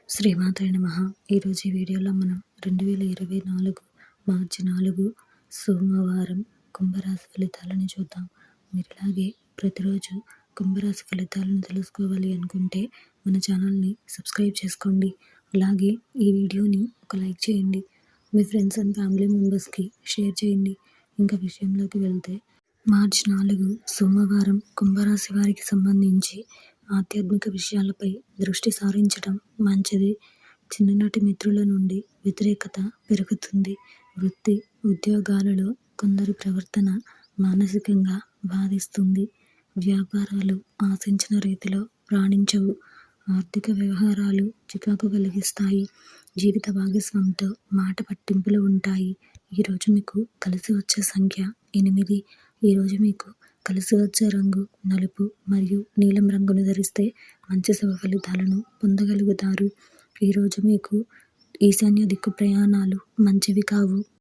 శ్రీమాత్రే నమః. ఈరోజు ఈ వీడియోలో మనం 2024 మార్చి 4 సోమవారం కుంభరాశి ఫలితాలను చూద్దాం. మీరు ఇలాగే ప్రతిరోజు కుంభరాశి ఫలితాలను తెలుసుకోవాలి అనుకుంటే మన ఛానల్ని సబ్స్క్రైబ్ చేసుకోండి. అలాగే ఈ వీడియోని ఒక లైక్ చేయండి. మీ ఫ్రెండ్స్ అండ్ ఫ్యామిలీ మెంబర్స్కి షేర్ చేయండి. ఇంకా విషయంలోకి వెళ్తే మార్చి 4 సోమవారం కుంభరాశి వారికి సంబంధించి ఆధ్యాత్మిక విషయాలపై దృష్టి సారించడం మంచిది. చిన్ననాటి మిత్రుల నుండి వ్యతిరేకత పెరుగుతుంది. వృత్తి ఉద్యోగాలలో కొందరి ప్రవర్తన మానసికంగా బాధిస్తుంది. వ్యాపారాలు ఆశించిన రీతిలో రాణించవు. ఆర్థిక వ్యవహారాలు చికాకు కలిగిస్తాయి. జీవిత భాగస్వామితో మాట పట్టింపులు ఉంటాయి. ఈరోజు మీకు కలిసి వచ్చే సంఖ్య 8. ఈరోజు మీకు కలిసి వచ్చే రంగు నలుపు మరియు నీలం రంగును ధరిస్తే మంచి శుభ ఫలితాలను పొందగలుగుతారు. ఈరోజు మీకు ఈశాన్య దిక్కు ప్రయాణాలు మంచివి కావు.